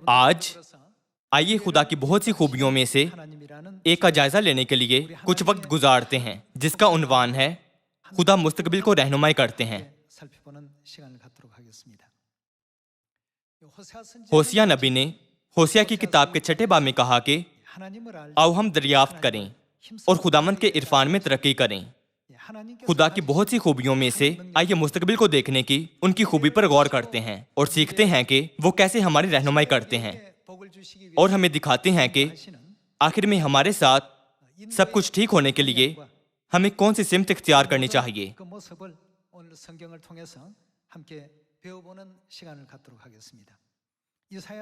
आज आइए खुदा की बहुत सी खूबियों में से एक का जायजा लेने के लिए कुछ वक्त गुजारते हैं, जिसका उन्वान है खुदा मुस्तकबिल को रहनुमाई करते हैं। होसिया नबी ने होसिया की किताब के छठे बाब में कहा कि आओ हम दरियाफ्त करें और खुदामंद के इरफान में तरक्की करें। खुदा की बहुत सी खूबियों में से आइए मुस्तकबिल को देखने की उनकी खूबी पर गौर करते हैं और सीखते हैं कि वो कैसे हमारी रहनुमाई करते हैं और हमें दिखाते हैं कि आखिर में हमारे साथ सब कुछ ठीक होने के लिए हमें कौन सी सिमत इख्तियार करनी चाहिए।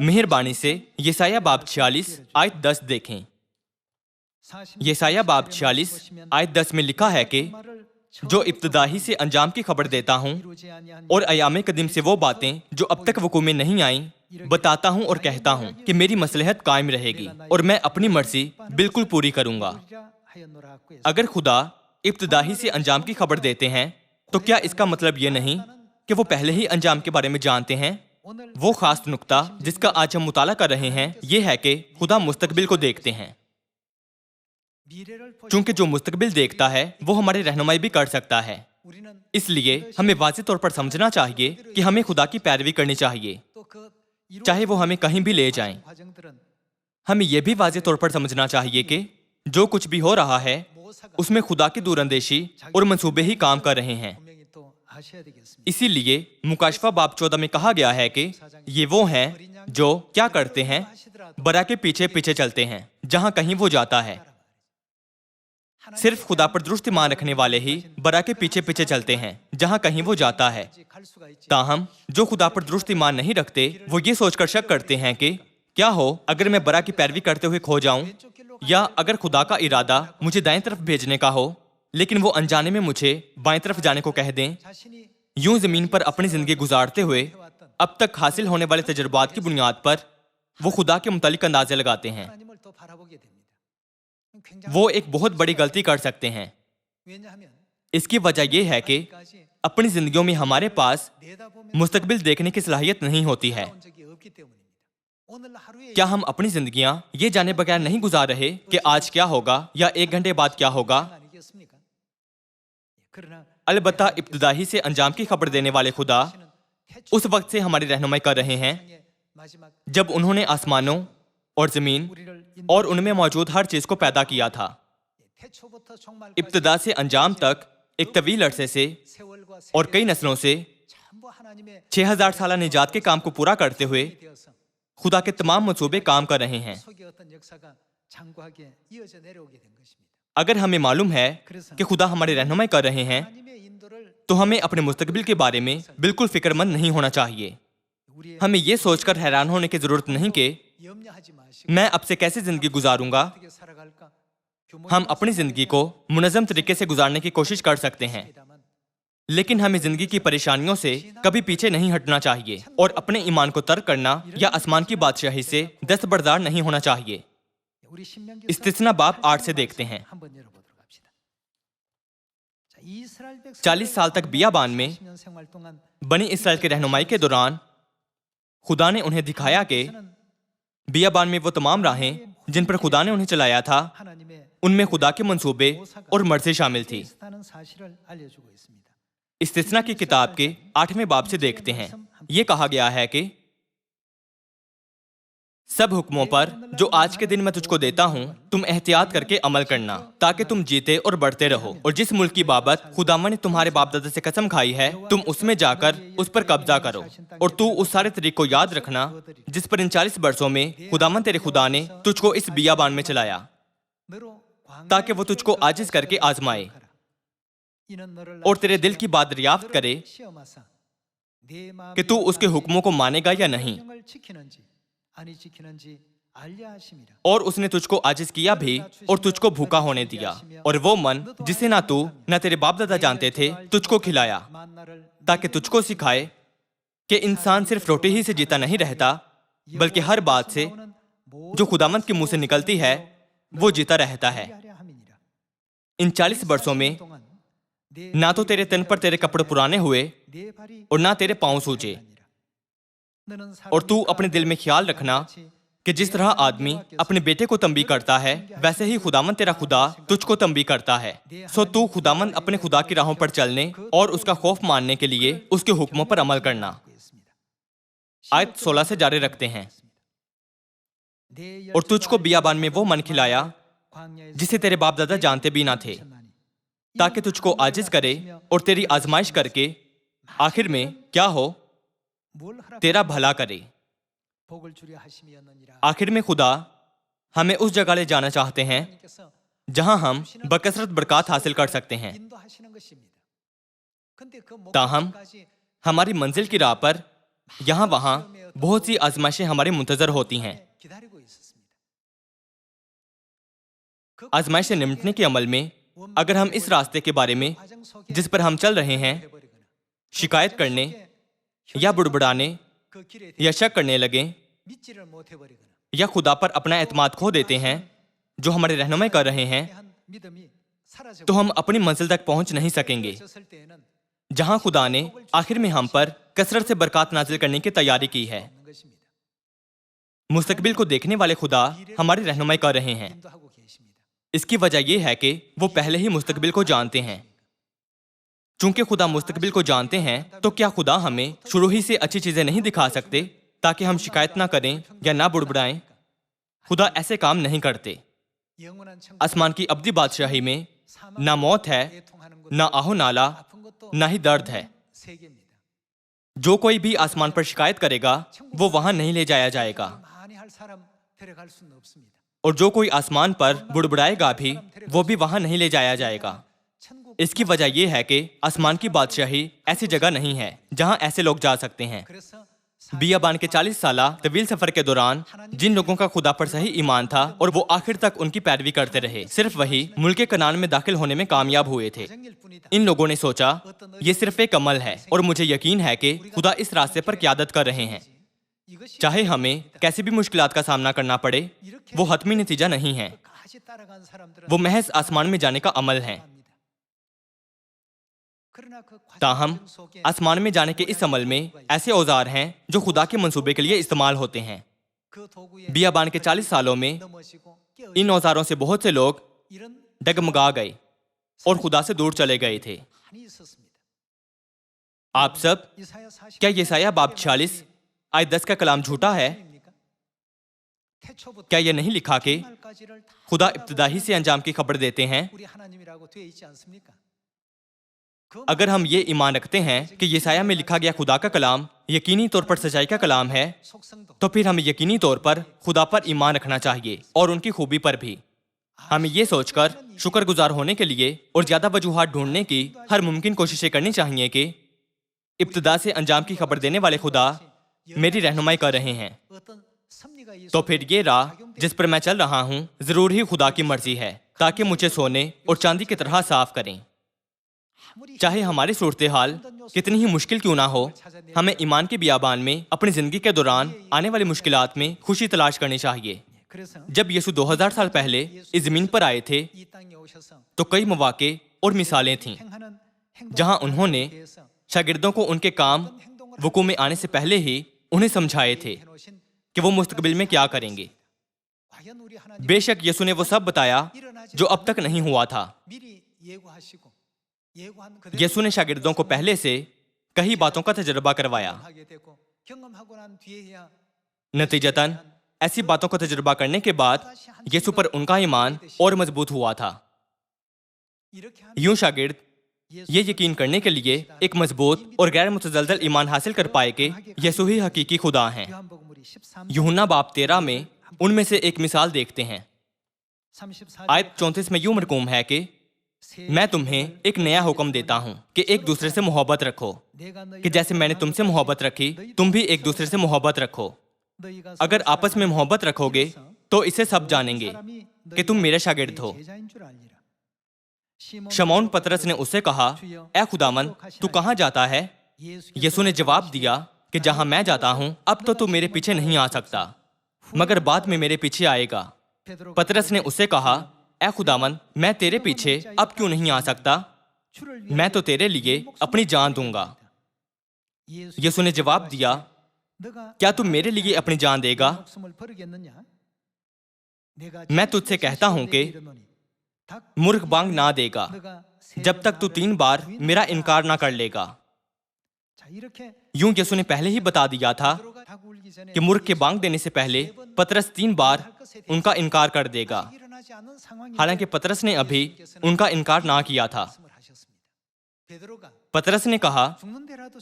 मेहरबानी से यशायाह बाब 46 आयत 10 देखें। यशायाह बाब 46 आयत 10 में लिखा है कि जो इब्तदाही से अंजाम की खबर देता हूँ और अयाम कदीम से वो बातें जो अब तक वकूअ में नहीं आई बताता हूँ और कहता हूँ कि मेरी मसलहत कायम रहेगी और मैं अपनी मर्जी बिल्कुल पूरी करूंगा। अगर खुदा इब्तदाही से अंजाम की खबर देते हैं तो क्या इसका मतलब ये नहीं कि वो पहले ही अंजाम के बारे में जानते हैं। वो खास नुक्ता जिसका आज हम मुताला कर रहे हैं ये है कि खुदा मुस्तकबिल को देखते हैं। चूंकि जो मुस्तकबिल देखता है वो हमारी रहनुमाई भी कर सकता है, इसलिए हमें वाज़ेह तौर पर समझना चाहिए कि हमें खुदा की पैरवी करनी चाहिए, चाहे वो हमें कहीं भी ले जाएं। हमें यह भी वाज़ेह तौर पर समझना चाहिए कि जो कुछ भी हो रहा है उसमें खुदा की दूरंदेशी और मंसूबे ही काम कर रहे हैं। इसीलिए मुकाशफा बाब 14 में कहा गया है कि ये वो हैं जो क्या करते हैं, बरा के पीछे पीछे चलते हैं जहां कहीं वो जाता है। सिर्फ खुदा पर दुरुस्त ईमान रखने वाले ही बरा के पीछे पीछे चलते हैं जहां कहीं वो जाता है। ताहम जो खुदा पर दुरुस्त ईमान नहीं रखते वो ये सोचकर शक करते हैं कि क्या हो अगर मैं बरा की पैरवी करते हुए खो जाऊं, या अगर खुदा का इरादा मुझे दाएं तरफ भेजने का हो लेकिन वो अनजाने में मुझे बाएं तरफ जाने को कह दें। यूं जमीन पर अपनी जिंदगी गुजारते हुए अब तक हासिल होने वाले तजुर्बात की बुनियाद पर वो खुदा के मुतालिक अंदाजे लगाते हैं। वो एक बहुत बड़ी गलती कर सकते हैं। इसकी वजह यह है कि अपनी जिंदगियों में हमारे पास मुस्तकबिल देखने की सलाहियत नहीं होती है। क्या हम अपनी जिंदगियां ये जाने बगैर नहीं गुजार रहे कि आज क्या होगा या एक घंटे बाद क्या होगा। अलबत्ता इब्तिदाई से अंजाम की खबर देने वाले खुदा उस वक्त से हमारी रहनुमाई कर रहे हैं जब उन्होंने आसमानों और जमीन और उनमें मौजूद हर चीज को पैदा किया था। इब्तिदा से अंजाम तक एक तवील अरसे से और कई नस्लों से 6000 साल निजात के काम को पूरा करते हुए खुदा के तमाम मंसूबे काम कर रहे हैं। अगर हमें मालूम है कि खुदा हमारी रहनुमाई कर रहे हैं तो हमें अपने मुस्तकबिल के बारे में बिल्कुल फिक्रमंद नहीं होना चाहिए। हमें यह सोचकर हैरान होने की जरूरत नहीं कि मैं अब से कैसे जिंदगी गुजारूंगा। हम अपनी जिंदगी को मुनज़्ज़म तरीके से गुजारने की कोशिश कर सकते हैं, लेकिन हमें जिंदगी की परेशानियों से कभी पीछे नहीं हटना चाहिए और अपने ईमान को तर्क करना या आसमान की बादशाही से दस्तबरदार नहीं होना चाहिए। इस्तिस्ना बाब 8 से देखते हैं। 40 साल तक बियाबान में बनी इसराइल की रहनुमाई के दौरान खुदा ने उन्हें दिखाया कि बियाबान में वो तमाम राहें जिन पर खुदा ने उन्हें चलाया था उनमें खुदा के मंसूबे और मर्जी शामिल थी। इस्तिस्ना की किताब के 8वें बाब से देखते हैं। ये कहा गया है कि सब हुक्मों पर जो आज के दिन मैं तुझको देता हूँ तुम एहतियात करके अमल करना ताकि तुम जीते और बढ़ते रहो, और जिस मुल्क की बाबत खुदावन ने तुम्हारे बाप दादा से कसम खाई है तुम उसमें जाकर उस पर कब्जा करो, और तू उस सारे तरीक को याद रखना जिस पर इन 40 बरसों में खुदावन तेरे खुदा ने तुझको इस बियाबान में चलाया, ताकि वो तुझको आजिज करके आजमाए और तेरे दिल की बात दरियाफ्त करे कि तू उसके हुक्मों को मानेगा या नहीं। और उसने तुझको आजिज किया भी और तुझको भूखा होने दिया, और वो मन जिसे ना तू ना तेरे बाप दादा जानते थे तुझको खिलाया, ताकि तुझको सिखाए कि इंसान सिर्फ रोटी ही से जीता नहीं रहता बल्कि हर बात से जो खुदामंद के मुंह से निकलती है वो जीता रहता है। इन 40 बरसों में ना तो तेरे तन पर तेरे कपड़े पुराने हुए और ना तेरे पांव सूजे। और तू अपने दिल में ख्याल रखना कि जिस तरह आदमी अपने बेटे को तंबी करता है वैसे ही खुदावंद तेरा खुदा तुझको तंबी करता है। सो तू खुदावंद अपने खुदा की राहों पर चलने और उसका खौफ मानने के लिए उसके हुक्मों पर अमल करना। आयत 16 से जारी रखते हैं। और तुझको बियाबान में वो मन खिलाया जिसे तेरे बाप दादा जानते भी ना थे, ताकि तुझको आजिज करे और तेरी आजमाइश करके आखिर में क्या हो तेरा भला करे। आखिर में खुदा हमें उस जगह ले जाना चाहते हैं जहां हम बकसरत बरकत हासिल कर सकते हैं। ताहम हमारी मंजिल की राह पर यहाँ वहां बहुत सी आजमाइशें हमारी मुंतजर होती हैं। आजमाइश से निपटने के अमल में अगर हम इस रास्ते के बारे में जिस पर हम चल रहे हैं शिकायत करने या बुड़बुड़ाने या शक करने लगे या खुदा पर अपना एतमाद खो देते हैं जो हमारे रहनुमाई कर रहे हैं, तो हम अपनी मंजिल तक पहुंच नहीं सकेंगे जहां खुदा ने आखिर में हम पर कसरत से बरकत नाजिल करने की तैयारी की है। मुस्तकबिल को देखने वाले खुदा हमारी रहनुमाई कर रहे हैं। इसकी वजह यह है कि वो पहले ही मुस्तकबिल को जानते हैं। चूंकि खुदा मुस्तकबिल को जानते हैं तो क्या खुदा हमें शुरू ही से अच्छी चीजें नहीं दिखा सकते ताकि हम शिकायत ना करें या ना बुड़बुड़ाएं? खुदा ऐसे काम नहीं करते। आसमान की अब्दी बादशाही में ना मौत है, ना आहो नाला, ना ही दर्द है। जो कोई भी आसमान पर शिकायत करेगा वो वहां नहीं ले जाया जाएगा, और जो कोई आसमान पर बुड़बुड़ाएगा भी वो भी वहां नहीं ले जाया जाएगा। इसकी वजह यह है कि आसमान की बादशाही ऐसी जगह नहीं है जहां ऐसे लोग जा सकते हैं। बियाबान के 40 साला तवील सफर के दौरान जिन लोगों का खुदा पर सही ईमान था और वो आखिर तक उनकी पैरवी करते रहे, सिर्फ वही मुल्क कनान में दाखिल होने में कामयाब हुए थे। इन लोगों ने सोचा ये सिर्फ एक अमल है और मुझे यकीन है कि खुदा इस रास्ते पर क़यादत कर रहे हैं। चाहे हमें कैसी भी मुश्किलात का सामना करना पड़े, वो हतमी नतीजा नहीं है, वो महज आसमान में जाने का अमल है। ताहम आसमान में जाने के इस अमल में ऐसे औजार हैं जो खुदा के मंसूबे के लिए इस्तेमाल होते हैं। बियाबान के 40 सालों में इन औजारों से बहुत से लोग डगमगा गए और खुदा से दूर चले गए थे। आप सब, क्या यशायाह बाब 46 आयत 10 का कलाम झूठा है? क्या यह नहीं लिखा कि खुदा इब्तिदा ही से अंजाम की खबर देते हैं? अगर हम ये ईमान रखते हैं कि यशायाह में लिखा गया खुदा का कलाम यकीनी तौर पर सच्चाई का कलाम है, तो फिर हमें यकीनी तौर पर खुदा पर ईमान रखना चाहिए और उनकी खूबी पर भी। हमें ये सोचकर शुक्रगुजार होने के लिए और ज्यादा वजूहात ढूंढने की हर मुमकिन कोशिशें करनी चाहिए कि इब्तिदा से अंजाम की खबर देने वाले खुदा मेरी रहनुमाई कर रहे हैं। तो फिर ये राह जिस पर मैं चल रहा हूँ जरूर ही खुदा की मर्जी है, ताकि मुझे सोने और चांदी की तरह साफ करें। चाहे हमारी सूरत हाल कितनी ही मुश्किल क्यों ना हो, हमें ईमान के बियाबान में अपनी जिंदगी के दौरान आने वाली मुश्किलात में खुशी तलाश करनी चाहिए। जब यीशु 2000 साल पहले इस जमीन पर आए थे तो कई मौके और मिसालें थीं जहां उन्होंने शागिर्दों को उनके काम वकू में आने से पहले ही उन्हें समझाए थे कि वो मुस्तकबिल में क्या करेंगे। बेशक यीशु ने वो सब बताया जो अब तक नहीं हुआ था। यीशु ने शागिर्दों को पहले से कई बातों का तजर्बा करवाया। नतीजतन ऐसी बातों का तजर्बा करने के बाद यीशु पर उनका ईमान और मजबूत हुआ था। यूं शागिर्द ये यकीन करने के लिए एक मजबूत और गैर मुतजलजल ईमान हासिल कर पाए कि यीशु ही हकीकी खुदा हैं। यूहन्ना बाब 13 में उनमें से एक मिसाल देखते हैं। आयत 34 में यूं मरकूम है कि मैं तुम्हें एक नया हुक्म देता हूं कि एक दूसरे से मोहब्बत रखो, कि जैसे मैंने तुमसे मोहब्बत रखी तुम भी एक दूसरे से मोहब्बत रखो। अगर आपस में मोहब्बत रखोगे तो इसे सब जानेंगे कि तुम मेरे शागिर्द हो। शमौन पतरस ने उससे कहा, ऐ खुदावन तू कहाँ जाता है? यीशु ने जवाब दिया कि जहां मैं जाता हूं अब तो तू मेरे पीछे नहीं आ सकता, मगर बाद में मेरे पीछे आएगा। पतरस ने उससे कहा, ऐ खुदावन मैं तेरे पीछे अब क्यों नहीं आ सकता? मैं तो तेरे लिए अपनी जान दूंगा। यीशु ने जवाब दिया, क्या तू मेरे लिए अपनी जान देगा? मैं तुझसे कहता हूं कि मूर्ख बांग ना देगा जब तक तू 3 बार मेरा इनकार ना कर लेगा। यूं यीशु ने पहले ही बता दिया था कि मूर्ख के बांग देने से पहले पतरस 3 बार उनका इनकार कर देगा। हालांकि पतरस ने अभी उनका इनकार ना किया था। पतरस ने कहा,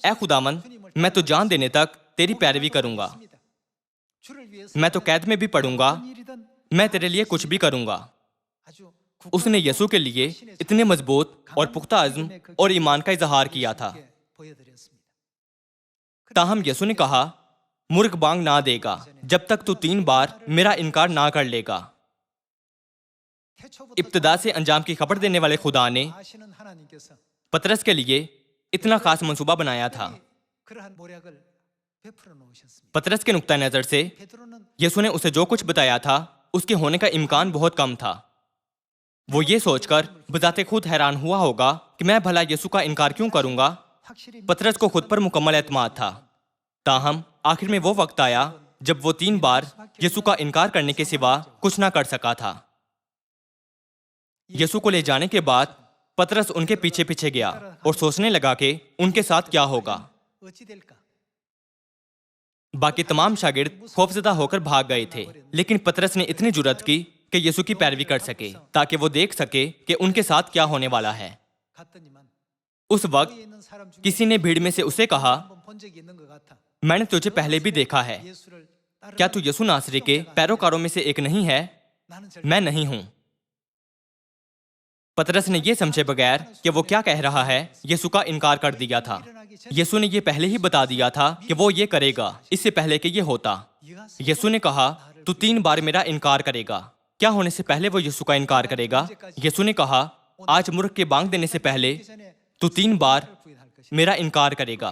ऐ खुदावन, मैं तो जान देने तक तेरी पैरवी करूंगा। मैं तो कैद में भी पड़ूंगा, मैं तेरे लिए कुछ भी करूंगा। उसने यीशु के लिए इतने मजबूत और पुख्ता अज़्म और ईमान का इजहार किया था। ताहम यीशु ने कहा, मूर्ख बांग ना देगा जब तक तू 3 बार मेरा इनकार ना कर लेगा। इब्तिदा से अंजाम की खबर देने वाले खुदा ने पतरस के लिए इतना खास मंसूबा बनाया था। पतरस के नुक्ता नजर से यीशु ने उसे जो कुछ बताया था उसके होने का इम्कान बहुत कम था। वो ये सोचकर बजाते खुद हैरान हुआ होगा कि मैं भला यीशु का इनकार क्यों करूंगा। पतरस को खुद पर मुकम्मल एतमाद था। ताहम आखिर में वो वक्त आया जब वो 3 बार यीशु का इनकार करने के सिवा कुछ ना कर सका था। यीशु को ले जाने के बाद पतरस उनके पीछे पीछे गया और सोचने लगा कि उनके साथ क्या होगा। बाकी तमाम शागिर्द खौफजदा होकर भाग गए थे, लेकिन पतरस ने इतनी जुर्रत की कि यीशु की पैरवी कर सके ताकि वो देख सके कि उनके साथ क्या होने वाला है। उस वक्त किसी ने भीड़ में से उसे कहा, मैंने तुझे पहले भी देखा है, क्या तू यीशु नासरी के पैरोकारों में से एक नहीं है? मैं नहीं हूं। पतरस ने यह समझे बगैर कि वो क्या कह रहा है यीशु का इनकार कर दिया था। यीशु ने यह पहले ही बता दिया था कि वो ये करेगा, इससे पहले कि ये होता। यीशु ने कहा, तू 3 बार मेरा इनकार करेगा। क्या होने से पहले वो यीशु का इनकार करेगा? यीशु ने कहा, आज मूर्ख के बांग देने से पहले तू 3 बार मेरा इनकार करेगा।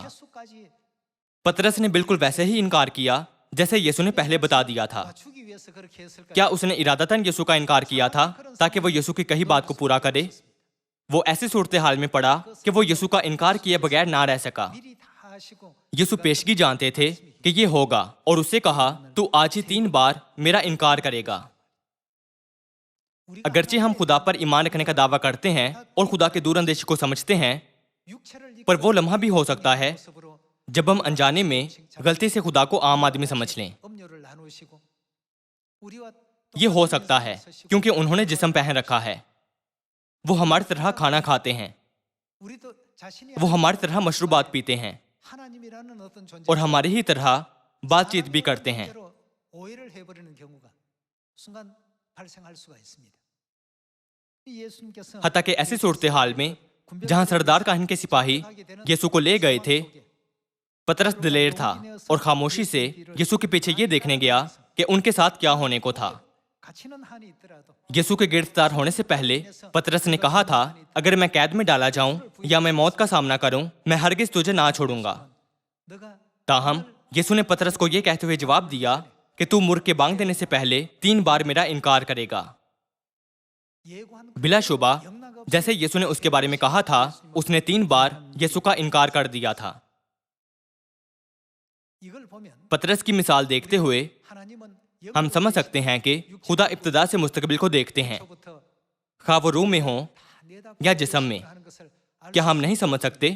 पतरस ने बिल्कुल वैसे ही इनकार किया जैसे यीशु ने पहले बता दिया था। क्या उसने इरादतन यीशु का इनकार किया था ताकि वो यीशु की कही बात को पूरा करे? वो ऐसी सूरत हाल में पड़ा कि वो यीशु का इनकार किए बगैर ना रह सका। यीशु पेशगी जानते थे कि ये होगा और उससे कहा, तू आज ही 3 बार मेरा इनकार करेगा। अगरचे हम खुदा पर ईमान रखने का दावा करते हैं और खुदा के दूरअंदेशी को समझते हैं, पर वो लम्हा भी हो सकता है जब हम अनजाने में गलती से खुदा को आम आदमी समझ लें। ये हो सकता है क्योंकि उन्होंने जिस्म पहन रखा है। वो हमारी तरह खाना खाते हैं, वो हमारी तरह मशरूबात पीते हैं और हमारी ही तरह बातचीत भी करते हैं। हत्ता कि ऐसी सूरत हाल में जहां सरदार काहिन के सिपाही यीशु को ले गए थे, पतरस दिलेर था और खामोशी से यीशु के पीछे ये देखने गया कि उनके साथ क्या होने को था। यीशु के गिरफ्तार होने से पहले पतरस ने कहा था, अगर मैं कैद में डाला जाऊं या मैं मौत का सामना करूं, मैं हरगिज तुझे ना छोड़ूंगा। ताहम यीशु ने पतरस को यह कहते हुए जवाब दिया कि तू मूर्ख के बांग देने से पहले 3 बार मेरा इनकार करेगा। बिलाशुबा जैसे यीशु ने उसके बारे में कहा था, उसने 3 बार यीशु का इनकार कर दिया था। पतरस की मिसाल देखते हुए हम समझ सकते हैं कि खुदा इब्तिदा से मुस्तकबिल को देखते हैं, खा वो रूह में हो या जिस्म में। क्या हम नहीं समझ सकते?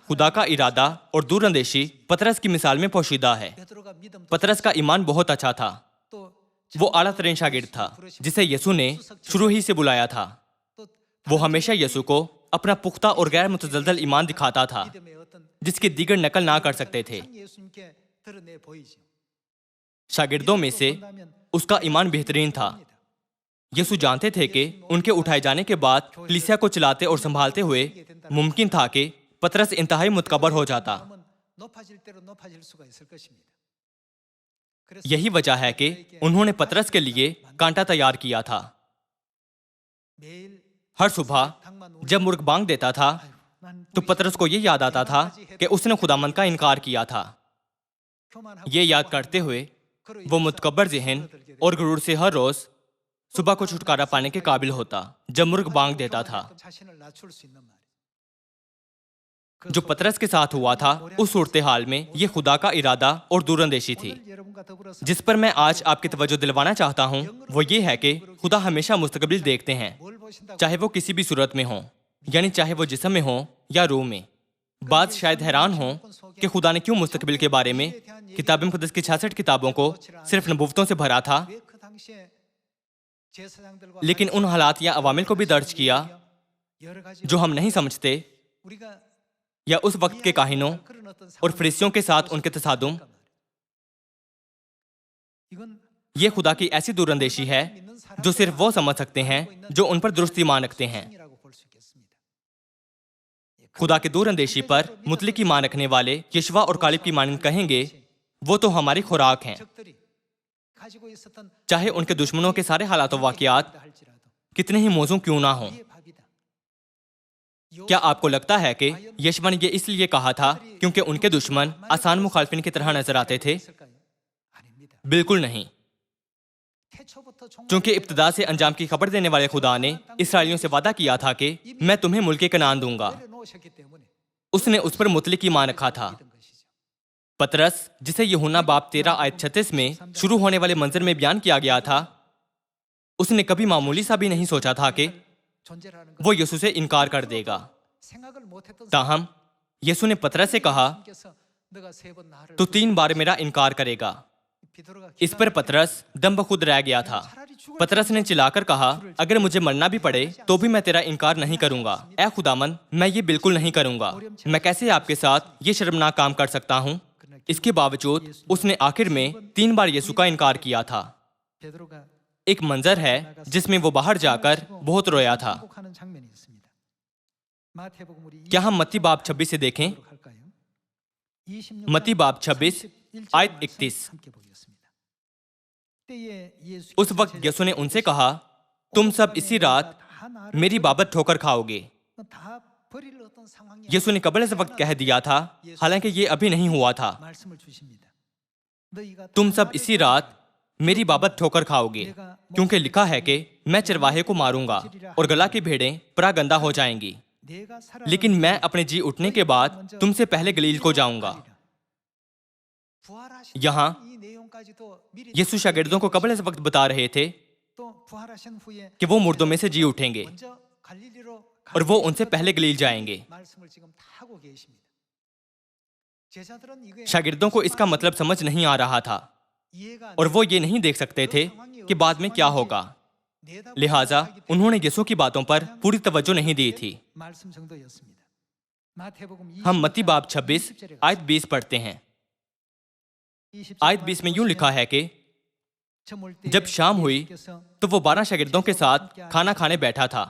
खुदा का इरादा और दूरअंदेशी पतरस की मिसाल में पोशीदा है। पतरस का ईमान बहुत अच्छा था। वो आला तरीन शागिर्द था जिसे यीशु ने शुरू ही से बुलाया था। वो हमेशा यीशु को अपना पुख्ता और गैर मुतजलजल ईमान दिखाता था जिसकी दीगर नकल ना कर सकते थे। शागिर्दों में से उसका ईमान बेहतरीन था। यीशु जानते थे कि उनके उठाए जाने के बाद कलीसिया को चलाते और संभालते हुए मुमकिन था कि पतरस इंतहाई मुतकबर हो जाता। यही वजह है कि उन्होंने पतरस के लिए कांटा तैयार किया था। हर सुबह जब मुर्ग बांग देता था तो पतरस को यह याद आता था कि उसने खुदामंद का इनकार किया था। ये याद करते हुए वो मुतकब्बर ज़हन और गुरूर से हर रोज सुबह को छुटकारा पाने के काबिल होता जब मुर्ग बांग देता था। جو پطرس کے ساتھ ہوا تھا اس صورتحال میں یہ خدا کا ارادہ اور دور اندیشی تھی۔ جس پر میں آج آپ کی توجہ دلوانا چاہتا ہوں وہ یہ ہے کہ خدا ہمیشہ مستقبل دیکھتے ہیں، چاہے وہ کسی بھی صورت میں ہوں، یعنی چاہے وہ جسم میں ہوں یا روح میں۔ بعض شاید حیران ہوں کہ خدا نے کیوں مستقبل کے بارے میں کتاب مقدس کی 66 کتابوں کو صرف نبوتوں سے بھرا تھا، لیکن ان حالات یا عوامل کو بھی درج کیا جو ہم نہیں سمجھتے، یا اس وقت کے کاہنوں اور فریسیوں کے ساتھ ان کے تصادم۔ یہ خدا کی ایسی دور اندیشی ہے جو صرف وہ سمجھ سکتے ہیں جو ان پر درست ایمان رکھتے ہیں۔ خدا کے دور اندیشی پر مطلق ایمان رکھنے والے یشوع اور کالب کی مانند کہیں گے وہ تو ہماری خوراک ہیں، چاہے ان کے دشمنوں کے سارے حالات و واقعات کتنے ہی موزوں کیوں نہ ہوں۔ کیا آپ کو لگتا ہے کہ یشوع نے یہ اس لیے کہا تھا کیونکہ ان کے دشمن آسان مخالفین کی طرح نظر آتے تھے؟ بالکل نہیں، چونکہ ابتدا سے انجام کی خبر دینے والے خدا نے اسرائیلیوں سے وعدہ کیا تھا کہ میں تمہیں ملک کنعان دوں گا۔ اس نے اس پر مطلق ایمان رکھا تھا۔ پطرس، جسے یوحنا باب 13 آیت 36 میں شروع ہونے والے منظر میں بیان کیا گیا تھا، اس نے کبھی معمولی سا بھی نہیں سوچا تھا کہ وہ یسوع سے انکار کر دے گا۔ تاہم یسوع نے پطرس سے کہا تو 3 بار میرا انکار کرے گا۔ اس پر پطرس دم بخود رہ گیا تھا۔ پطرس نے چلا کر کہا اگر مجھے مرنا بھی پڑے تو بھی میں تیرا انکار نہیں کروں گا۔ اے خداوند، میں یہ بالکل نہیں کروں گا۔ میں کیسے آپ کے ساتھ یہ شرمناک کام کر سکتا ہوں؟ اس کے باوجود اس نے آخر میں 3 بار یسوع کا انکار کیا تھا۔ ایک منظر ہے جس میں وہ باہر جا کر بہت رویا تھا۔ کیا ہم متی باب 26 سے دیکھیں؟ متی باب 26 آیت 31۔ اس وقت یسوع نے ان سے کہا تم سب اسی رات میری بابت ٹھوکر کھاؤ گے۔ یسوع نے قبل از وقت کہہ دیا تھا، حالانکہ یہ ابھی نہیں ہوا تھا۔ تم سب اسی رات میری بابت ٹھوکر کھاؤ گے، کیونکہ لکھا ہے کہ میں چرواہے کو ماروں گا اور گلا کی بھیڑیں پراگندہ ہو جائیں گی، لیکن میں اپنے جی اٹھنے کے بعد تم سے پہلے گلیل کو جاؤں گا۔ یہاں یسوع شاگردوں کو قبل از وقت بتا رہے تھے کہ وہ مردوں میں سے جی اٹھیں گے اور وہ ان سے پہلے گلیل جائیں گے۔ شاگردوں کو اس کا مطلب سمجھ نہیں آ رہا تھا اور وہ یہ نہیں دیکھ سکتے تھے کہ بعد میں کیا ہوگا، لہٰذا انہوں نے یسوع کی باتوں پر پوری توجہ نہیں دی تھی۔ ہم متی باب 26 آیت 20 پڑھتے ہیں۔ آیت 20 میں یوں لکھا ہے کہ جب شام ہوئی تو وہ 12 شاگردوں کے ساتھ کھانا کھانے بیٹھا تھا،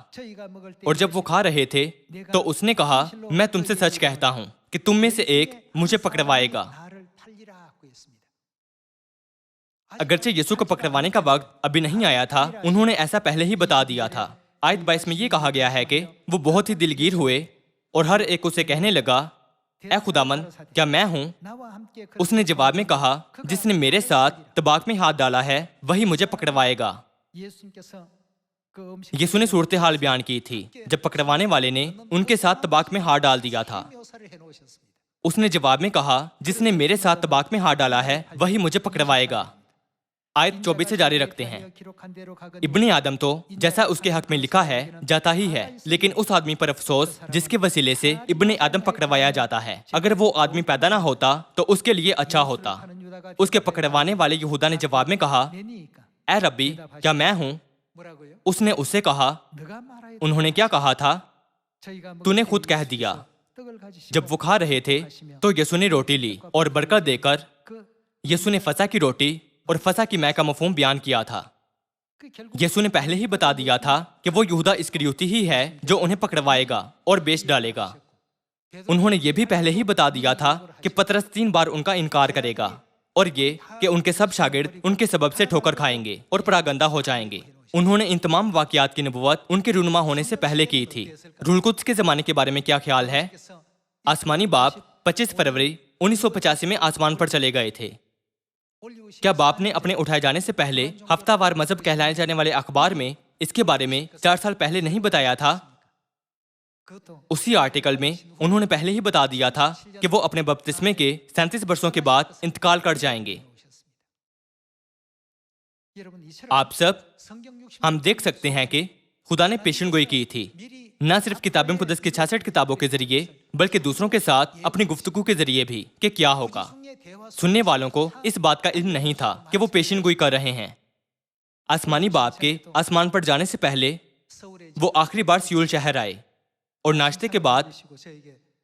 اور جب وہ کھا رہے تھے تو اس نے کہا میں تم سے سچ کہتا ہوں کہ تم میں سے ایک مجھے پکڑوائے گا۔ اگرچہ یسوع کو پکڑوانے کا وقت ابھی نہیں آیا تھا، انہوں نے ایسا پہلے ہی بتا دیا تھا۔ آیت 22 میں یہ کہا گیا ہے کہ وہ بہت ہی دلگیر ہوئے اور ہر ایک اسے کہنے لگا اے خداوند، کیا میں ہوں؟ اس نے جواب میں کہا جس نے میرے ساتھ طباق میں ہاتھ ڈالا ہے وہی مجھے پکڑوائے گا۔ یسوع نے صورتحال بیان کی تھی جب پکڑوانے والے نے ان کے ساتھ طباق میں ہاتھ ڈال دیا تھا۔ اس نے جواب میں کہا جس نے میرے ساتھ طباق میں ہاتھ ڈالا ہے وہی مجھے پکڑوائے گا۔ آیت 24 سے جاری رکھتے ہیں۔ ابن آدم تو جیسا اس کے حق میں لکھا ہے جاتا ہی ہے، لیکن اس آدمی پر افسوس جس کے وسیلے سے ابن آدم پکڑوایا جاتا ہے۔ اگر وہ آدمی پیدا نہ ہوتا تو اس کے لیے اچھا ہوتا۔ اس کے پکڑوانے والے یہودا نے جواب میں کہا اے ربی، کیا میں ہوں؟ اس نے اس سے کہا انہوں نے کیا کہا تھا؟ تو نے خود کہہ دیا۔ جب وہ کھا رہے تھے تو یسوع نے روٹی لی اور برکت دے کر یسوع نے فسح کی روٹی اور فسح کی مے کا مفہوم بیان کیا تھا۔ یسوع نے پہلے ہی بتا دیا تھا کہ وہ یہودا اسکریوتی ہی ہے جو انہیں پکڑوائے گا اور بیچ ڈالے گا۔ انہوں نے یہ بھی پہلے ہی بتا دیا تھا کہ پطرس 3 بار ان کا انکار کرے گا، اور یہ کہ ان کے سب شاگرد ان کے سبب سے ٹھوکر کھائیں گے اور پراگندہ ہو جائیں گے۔ انہوں نے ان تمام واقعات کی نبوت ان کے رونما ہونے سے پہلے کی تھی۔ روح القدس کے زمانے کے بارے میں کیا خیال ہے؟ آسمانی باپ 25 فروری 1985 میں آسمان پر چلے گئے تھے۔ کیا باپ نے اپنے اٹھائے جانے سے پہلے ہفتہ وار مذہب کہلائے جانے والے اخبار میں اس کے بارے میں 4 سال پہلے نہیں بتایا تھا؟ उसी आर्टिकल में उन्होंने पहले ही बता दिया था कि वो अपने बपतिस्मे के 37 वर्षों के बाद इंतकाल कर जाएंगे। आप सब हम देख सकते हैं कि खुदा ने पेशन गोई की थी, न सिर्फ किताब मुक़द्दस की 66 किताबों के जरिए बल्कि दूसरों के साथ अपनी गुफ्तगू के जरिए भी कि क्या होगा। सुनने वालों को इस बात का इल्म नहीं था कि वो पेशन गोई कर रहे हैं। आसमानी बाप के आसमान पर जाने से पहले वो आखिरी बार सियोल शहर आए और नाश्ते के बाद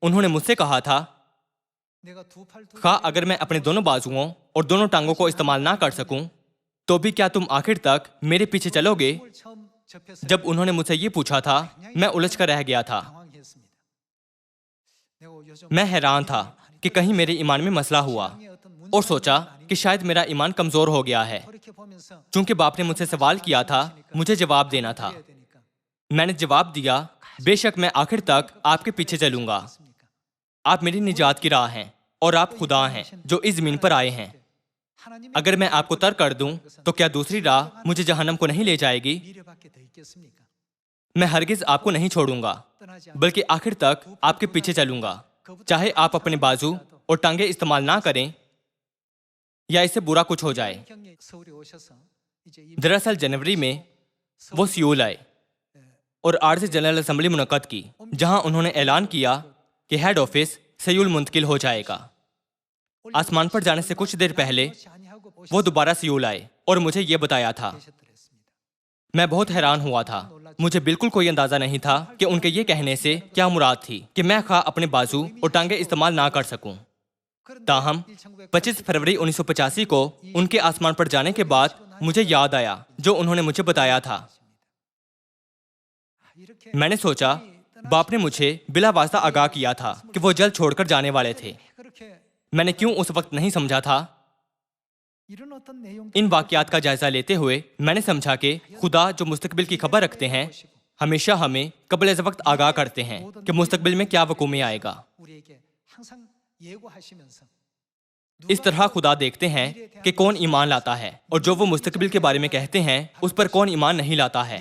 उन्होंने मुझसे कहा था, खा अगर मैं अपने दोनों बाजुओं और दोनों टांगों को इस्तेमाल ना कर सकूं तो भी क्या तुम आखिर तक मेरे पीछे चलोगे? जब उन्होंने मुझसे ये पूछा था मैं उलझ कर रह गया था। मैं हैरान था कि कहीं मेरे ईमान में मसला हुआ और सोचा कि शायद मेरा ईमान कमजोर हो गया है। चूंकि बाप ने मुझसे सवाल किया था, मुझे जवाब देना था। मैंने जवाब दिया, बेशक मैं आखिर तक आपके पीछे चलूंगा। आप मेरी निजात की राह हैं और आप खुदा हैं जो इस जमीन पर आए हैं। अगर मैं आपको तर्क कर दूं तो क्या दूसरी राह मुझे जहन्नम को नहीं ले जाएगी? मैं हरगिज आपको नहीं छोड़ूंगा बल्कि आखिर तक आपके पीछे चलूंगा, चाहे आप अपने बाजू और टांगे इस्तेमाल ना करें या इससे बुरा कुछ हो जाए। दरअसल जनवरी में वो सियोल आए और आर्ज जनरल असेंबली मुनक्कद की, जहां उन्होंने ऐलान किया कि हेड ऑफिस सियोल मुंतकिल हो जाएगा। आसमान पर जाने से कुछ देर पहले वो दोबारा सियोल आए और मुझे ये बताया था। मैं बहुत हैरान हुआ था। मुझे बिल्कुल कोई अंदाजा नहीं था कि उनके ये कहने से क्या मुराद थी कि मैं खा अपने बाजू और टांगे इस्तेमाल ना कर सकूं। ताहम 25 फरवरी 1985 को उनके आसमान पर जाने के बाद मुझे याद आया जो उन्होंने मुझे बताया था। मैंने सोचा बाप ने मुझे बिला वास्ता आगाह किया था कि वो जल्द छोड़कर जाने वाले थे। मैंने क्यों उस वक्त नहीं समझा था? इन वाकयात का जायजा लेते हुए मैंने समझा कि खुदा जो मुस्तकबिल की खबर रखते हैं हमेशा हमें कबल अज़ वक्त आगाह करते हैं कि मुस्तकबिल में क्या वक़ूअ में आएगा। इस तरह खुदा देखते हैं कि कौन ईमान लाता है और जो वो मुस्तकबिल के बारे में कहते हैं उस पर कौन ईमान नहीं लाता है।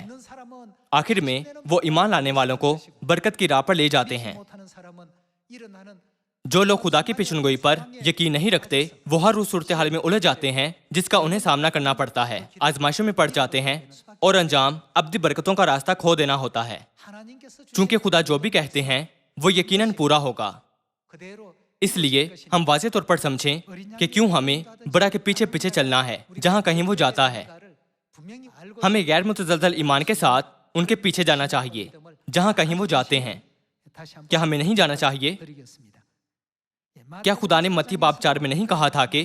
आखिर में वो ईमान लाने वालों को बरकत की राह पर ले जाते हैं। जो लोग खुदा की पेशनगोई पर यकीन नहीं रखते वो हर उस सूरत हाल में उलझ जाते हैं जिसका उन्हें सामना करना पड़ता है, आजमाइशों में पड़ जाते हैं और अंजाम अब्दी बरकतों का रास्ता खो देना होता है। चूंकि खुदा जो भी कहते हैं वो यकीनन पूरा होगा। इसलिए हम वाज़ेह तौर पर समझें कि क्यों हमें बड़ा के पीछे पीछे चलना है जहां कहीं वो जाता है। हमें गैर मुतज़लज़ल ईमान के साथ उनके पीछे जाना चाहिए जहां कहीं वो जाते हैं। क्या हमें नहीं जाना चाहिए? क्या खुदा ने मत्ती बाब 4 में नहीं कहा था कि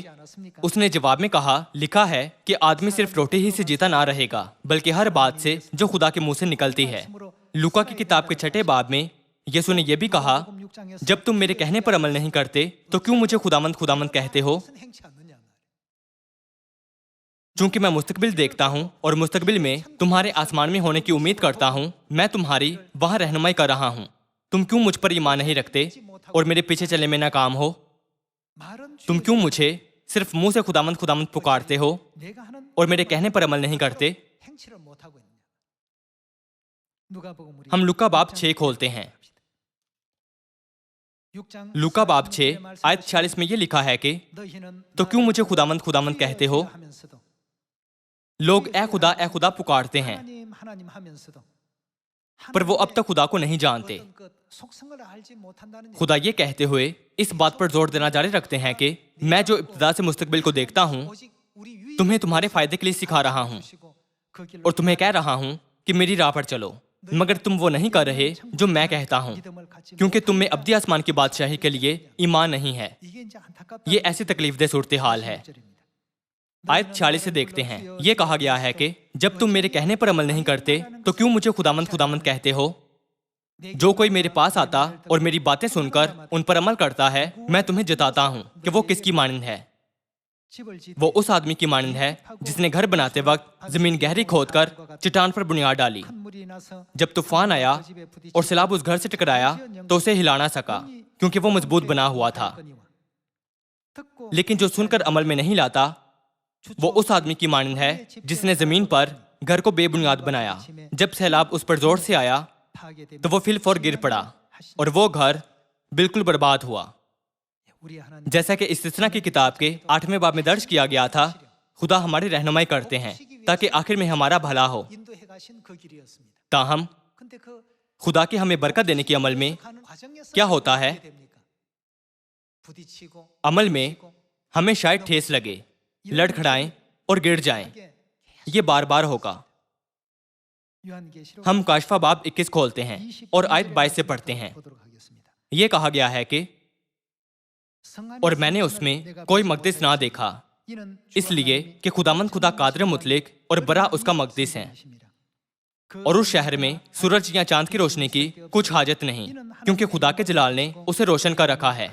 उसने जवाब में कहा, लिखा है कि आदमी सिर्फ रोटी ही से जीता ना रहेगा बल्कि हर बात से जो खुदा के मुंह से निकलती है। लूका की किताब के 6 बाब में यीशु ने यह भी कहा, जब तुम मेरे कहने पर अमल नहीं करते तो क्यों मुझे खुदामंद खुदामंद कहते हो? चूंकि मैं मुस्तकबिल देखता हूँ और मुस्तकबिल में तुम्हारे आसमान में होने की उम्मीद करता हूँ, मैं तुम्हारी वहां रहनुमाई कर रहा हूँ। तुम क्यों मुझ पर ईमान नहीं रखते और मेरे पीछे चलने में नाकाम हो? तुम क्यों मुझे सिर्फ मुंह से खुदामंद खुदामंद पुकारते हो और मेरे कहने पर अमल नहीं करते? हम लूका बाब 6 खोलते हैं। लूका बाब 6 आयत 46 में ये लिखा है कि तो क्यों मुझे खुदामंद खुदामंद कहते हो? लोग ए खुदा पुकारते हैं पर वो अब तक खुदा को नहीं जानते। खुदा ये कहते हुए इस बात पर जोर देना जारी रखते हैं कि मैं जो इब्तिदा से मुस्तकबिल को देखता हूँ तुम्हें तुम्हारे फायदे के लिए सिखा रहा हूँ और तुम्हें कह रहा हूँ कि मेरी राह पर चलो, मगर तुम वो नहीं कर रहे जो मैं कहता हूँ, क्योंकि तुम में अब्दी आसमान की बादशाही के लिए ईमान नहीं है। ये ऐसी तकलीफदेह सूरत हाल है। आयत 46 से देखते हैं, ये कहा गया है कि जब तुम मेरे कहने पर अमल नहीं करते तो क्यों मुझे खुदामंद खुदामंद कहते हो? जो कोई मेरे पास आता और मेरी बातें सुनकर उन पर अमल करता है, मैं तुम्हें जताता हूँ कि वो किसकी मानंद है। वो उस आदमी की मानंद है जिसने घर बनाते वक्त जमीन गहरी खोदकर चट्टान पर बुनियाद डाली। जब तूफान आया और सैलाब उस घर से टकराया तो उसे हिला ना सका क्योंकि वो मजबूत बना हुआ था। लेकिन जो सुनकर अमल में नहीं लाता वो उस आदमी की मानंद है जिसने जमीन पर घर को बेबुनियाद बनाया। जब सैलाब उस पर जोर से आया तो वो फिल फॉर गिर पड़ा और वो घर बिल्कुल बर्बाद हुआ। जैसा कि इस्तिस्ना की किताब के 8वें बाब में दर्ज किया गया था, खुदा हमारी रहनुमाई करते हैं ताकि आखिर में हमारा भला हो। ताहम खुदा की हमें बरकत देने के अमल में क्या होता है? अमल में हमें शायद ठेस लगे, लड़खड़ाएं और गिर जाएं। ये बार बार होगा। हम काशफा बाब 21 खोलते हैं और आयत 22 से पढ़ते हैं। ये कहा गया है कि और मैंने उसमें कोई मकदिस ना देखा, इसलिए कि खुदामंद खुदा कादिर मुतलिक और बरा उसका मकदिस है, और उस शहर में सूरज या चांद की रोशनी की कुछ हाजत नहीं, क्योंकि खुदा के जलाल ने उसे रोशन कर रखा है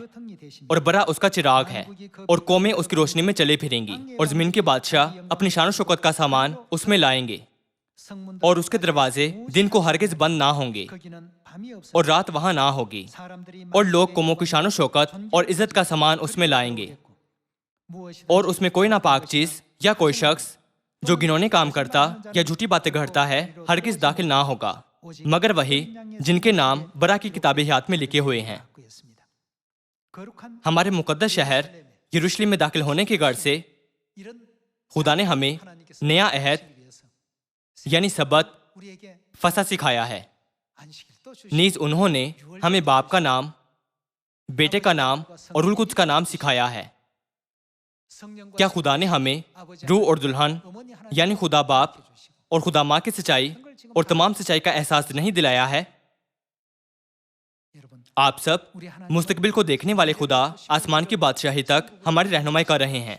और बरा उसका चिराग है, और कौमें उसकी रोशनी में चले फिरेंगी, और जमीन के बादशाह अपनी शान शौकत का सामान उसमें लाएंगे, और उसके दरवाजे दिन को हरगिज बंद ना होंगे और रात वहां ना होगी, और लोग कौमों की शान शौकत और इज्जत का सामान उसमें लाएंगे, और उसमें कोई नापाक चीज या कोई शख्स जो घिनौने काम करता या झूठी बातें गढ़ता है हरगिज दाखिल ना होगा, मगर वही जिनके नाम बरा की किताबे हयात में लिखे हुए हैं। हमारे मुकद्दस शहर यरूशलेम में दाखिल होने के गर्ज से खुदा ने हमें नया अहद यानी सबत फसा सिखाया है। नीज उन्होंने हमें बाप का नाम, बेटे का नाम और रूह कुद्स का नाम सिखाया है। क्या खुदा ने हमें रूह और दुल्हन यानी खुदा बाप और खुदा माँ की सच्चाई और तमाम सच्चाई का एहसास नहीं दिलाया है? आप सब मुस्तकबिल को देखने वाले खुदा आसमान की बादशाही तक हमारी रहनुमाई कर रहे हैं।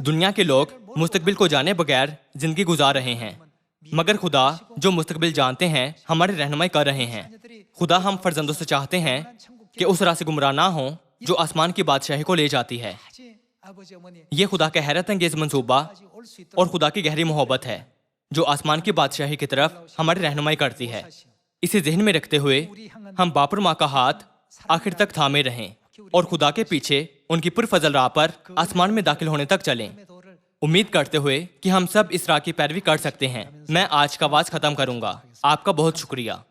दुनिया के लोग मुस्तकबिल को जाने बगैर जिंदगी गुजार रहे हैं, मगर खुदा जो मुस्तकबिल जानते हैं हमारी रहनुमाई कर रहे हैं। खुदा हम फर्जंदों से चाहते हैं कि उस राह से गुमराह ना हो जो आसमान की बादशाही को ले जाती है। ये खुदा का हैरत अंगेज मंसूबा और खुदा की गहरी मोहब्बत है जो आसमान की बादशाही की तरफ हमारी रहनुमाई करती है। इसे जहन में रखते हुए हम बाप और माँ का हाथ आखिर तक थामे रहें और खुदा के पीछे उनकी पुरफजल राह पर आसमान में दाखिल होने तक चलें, उम्मीद करते हुए कि हम सब इस राह की पैरवी कर सकते हैं। मैं आज का वाज खत्म करूंगा। आपका बहुत शुक्रिया।